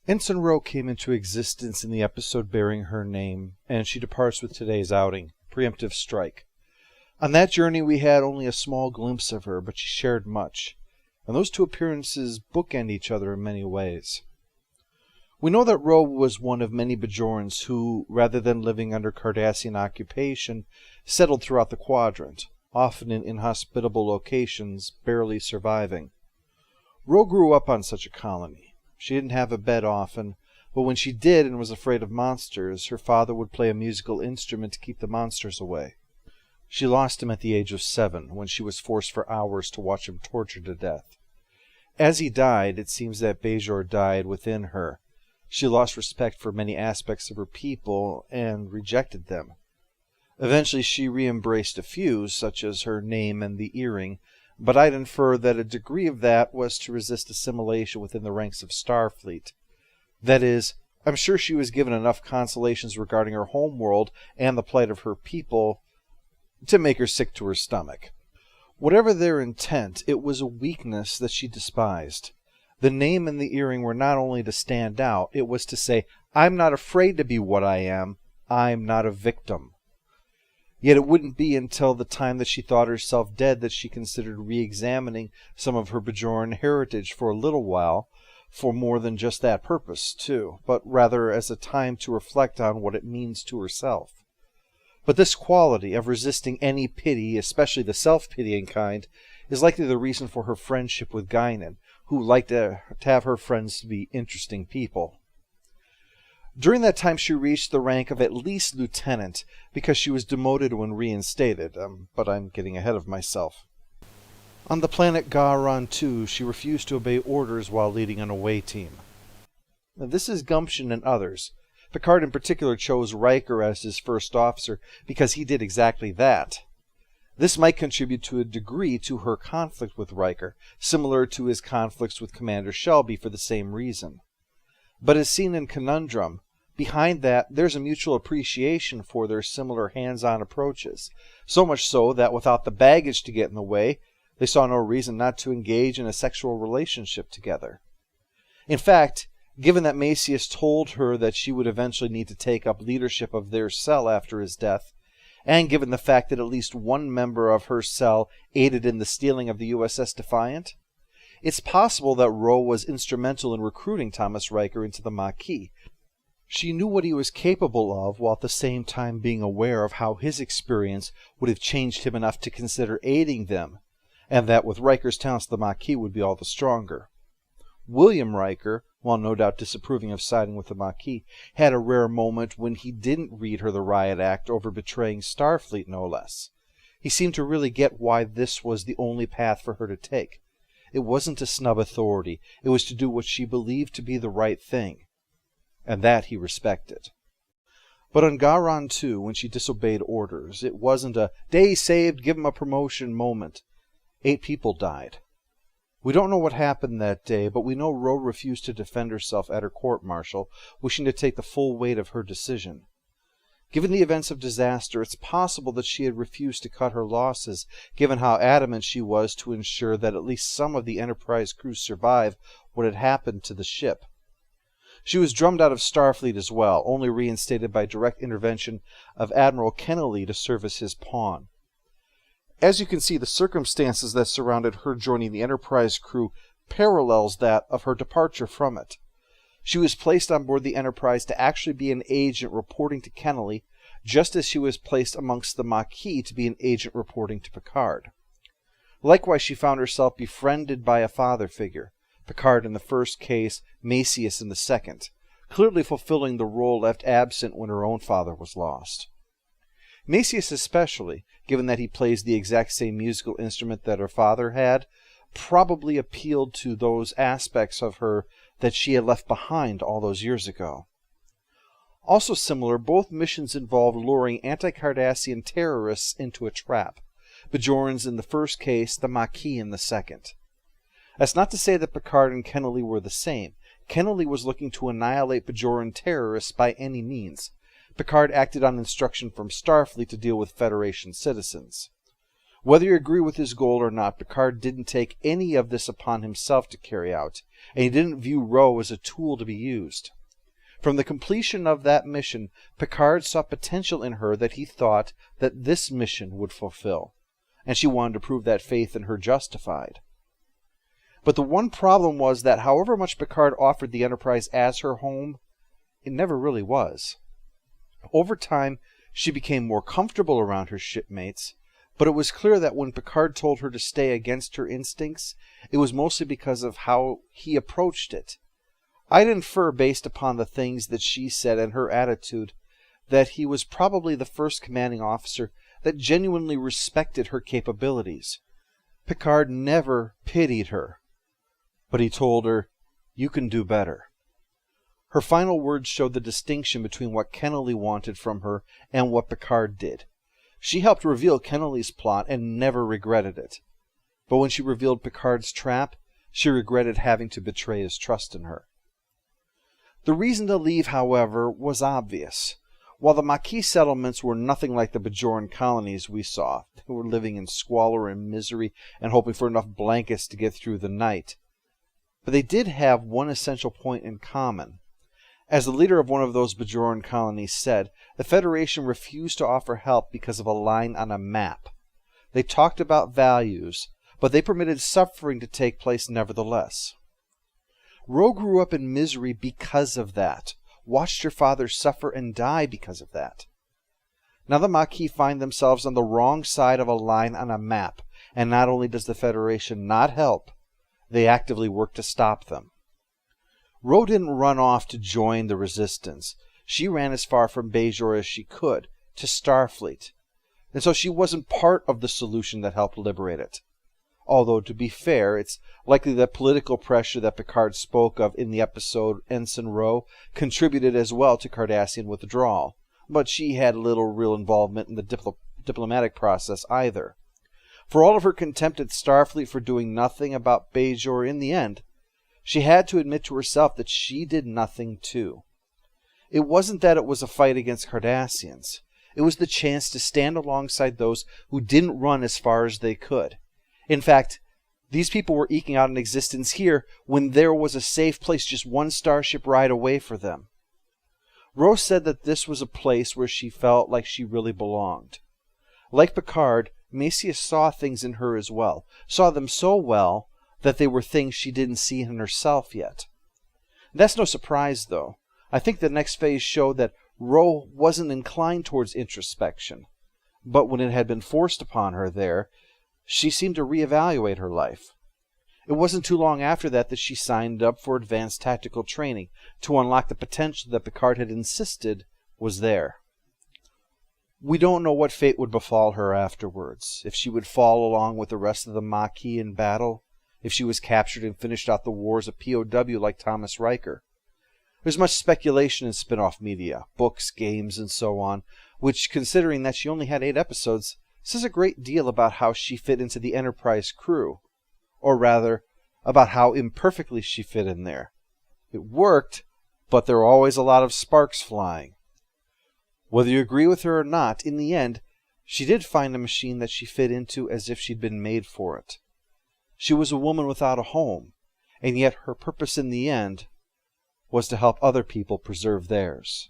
Ensign Ro came into existence in the episode bearing her name, and she departs with today's outing, Preemptive Strike. On that journey we had only a small glimpse of her, but she shared much, and those two appearances bookend each other in many ways. We know that Ro was one of many Bajorans who, rather than living under Cardassian occupation, settled throughout the quadrant, often in inhospitable locations, barely surviving. Ro grew up on such a colony. She didn't have a bed often, but when she did and was afraid of monsters, her father would play a musical instrument to keep the monsters away. She lost him at the age of 7, when she was forced for hours to watch him tortured to death. As he died, it seems that Bajor died within her. She lost respect for many aspects of her people and rejected them. Eventually she re-embraced a few, such as her name and the earring, but I'd infer that a degree of that was to resist assimilation within the ranks of Starfleet. That is, I'm sure she was given enough consolations regarding her home world and the plight of her people to make her sick to her stomach. Whatever their intent, it was a weakness that she despised. The name and the earring were not only to stand out, it was to say, I'm not afraid to be what I am, I'm not a victim. Yet it wouldn't be until the time that she thought herself dead that she considered re-examining some of her Bajoran heritage for a little while, for more than just that purpose, too, but rather as a time to reflect on what it means to herself. But this quality of resisting any pity, especially the self-pitying kind, is likely the reason for her friendship with Guinan, who liked to have her friends to be interesting people. During that time she reached the rank of at least lieutenant, because she was demoted when reinstated, but I'm getting ahead of myself. On the planet Garan 2, she refused to obey orders while leading an away team. Now, this is gumption in others. Picard in particular chose Riker as his first officer because he did exactly that. This might contribute to a degree to her conflict with Riker, similar to his conflicts with Commander Shelby for the same reason. But as seen in Conundrum, behind that there's a mutual appreciation for their similar hands-on approaches, so much so that without the baggage to get in the way, they saw no reason not to engage in a sexual relationship together. In fact, given that Macius told her that she would eventually need to take up leadership of their cell after his death, and given the fact that at least one member of her cell aided in the stealing of the USS Defiant, it's possible that Ro was instrumental in recruiting Thomas Riker into the Maquis. She knew what he was capable of, while at the same time being aware of how his experience would have changed him enough to consider aiding them, and that with Riker's talents the Maquis would be all the stronger. William Riker, while no doubt disapproving of siding with the Maquis, had a rare moment when he didn't read her the riot act over betraying Starfleet, no less. He seemed to really get why this was the only path for her to take. It wasn't to snub authority, it was to do what she believed to be the right thing. And that he respected. But on Garan 2, when she disobeyed orders, it wasn't a day saved, give him a promotion moment. 8 people died. We don't know what happened that day, but we know Ro refused to defend herself at her court-martial, wishing to take the full weight of her decision. Given the events of disaster, it's possible that she had refused to cut her losses, given how adamant she was to ensure that at least some of the Enterprise crew survive what had happened to the ship. She was drummed out of Starfleet as well, only reinstated by direct intervention of Admiral Kennelly to serve as his pawn. As you can see, the circumstances that surrounded her joining the Enterprise crew parallels that of her departure from it. She was placed on board the Enterprise to actually be an agent reporting to Kennelly, just as she was placed amongst the Maquis to be an agent reporting to Picard. Likewise, she found herself befriended by a father figure, Picard in the first case, Macius in the second, clearly fulfilling the role left absent when her own father was lost. Macius especially, given that he plays the exact same musical instrument that her father had, probably appealed to those aspects of her that she had left behind all those years ago. Also similar, both missions involved luring anti-Cardassian terrorists into a trap, Bajorans in the first case, the Maquis in the second. That's not to say that Picard and Kennelly were the same. Kennelly was looking to annihilate Bajoran terrorists by any means. Picard acted on instruction from Starfleet to deal with Federation citizens. Whether you agree with his goal or not, Picard didn't take any of this upon himself to carry out, and he didn't view Ro as a tool to be used. From the completion of that mission, Picard saw potential in her that he thought that this mission would fulfill, and she wanted to prove that faith in her justified. But the one problem was that however much Picard offered the Enterprise as her home, it never really was. Over time, she became more comfortable around her shipmates, but it was clear that when Picard told her to stay against her instincts, it was mostly because of how he approached it. I'd infer, based upon the things that she said and her attitude, that he was probably the first commanding officer that genuinely respected her capabilities. Picard never pitied her, but he told her, "You can do better." Her final words showed the distinction between what Kennelly wanted from her and what Picard did. She helped reveal Kennelly's plot and never regretted it. But when she revealed Picard's trap, she regretted having to betray his trust in her. The reason to leave, however, was obvious. While the Maquis settlements were nothing like the Bajoran colonies we saw, they were living in squalor and misery and hoping for enough blankets to get through the night. But they did have one essential point in common. As the leader of one of those Bajoran colonies said, the Federation refused to offer help because of a line on a map. They talked about values, but they permitted suffering to take place nevertheless. Ro grew up in misery because of that, watched her father suffer and die because of that. Now the Maquis find themselves on the wrong side of a line on a map, and not only does the Federation not help, they actively work to stop them. Ro didn't run off to join the Resistance. She ran as far from Bajor as she could, to Starfleet. And so she wasn't part of the solution that helped liberate it. Although, to be fair, it's likely that political pressure that Picard spoke of in the episode Ensign Ro contributed as well to Cardassian withdrawal, but she had little real involvement in the diplomatic process either. For all of her contempt at Starfleet for doing nothing about Bajor in the end, she had to admit to herself that she did nothing too. It wasn't that it was a fight against Cardassians. It was the chance to stand alongside those who didn't run as far as they could. In fact, these people were eking out an existence here when there was a safe place just one starship ride away for them. Ro said that this was a place where she felt like she really belonged. Like Picard, Macias saw things in her as well, saw them so well that they were things she didn't see in herself yet. That's no surprise, though. I think the next phase showed that Ro wasn't inclined towards introspection, but when it had been forced upon her there, she seemed to reevaluate her life. It wasn't too long after that she signed up for advanced tactical training to unlock the potential that Picard had insisted was there. We don't know what fate would befall her afterwards, if she would fall along with the rest of the Maquis in battle, if she was captured and finished out the war as a POW like Thomas Riker. There's much speculation in spin-off media, books, games, and so on, which, considering that she only had 8 episodes, says a great deal about how she fit into the Enterprise crew. Or rather, about how imperfectly she fit in there. It worked, but there were always a lot of sparks flying. Whether you agree with her or not, in the end, she did find a machine that she fit into as if she'd been made for it. She was a woman without a home, and yet her purpose in the end was to help other people preserve theirs.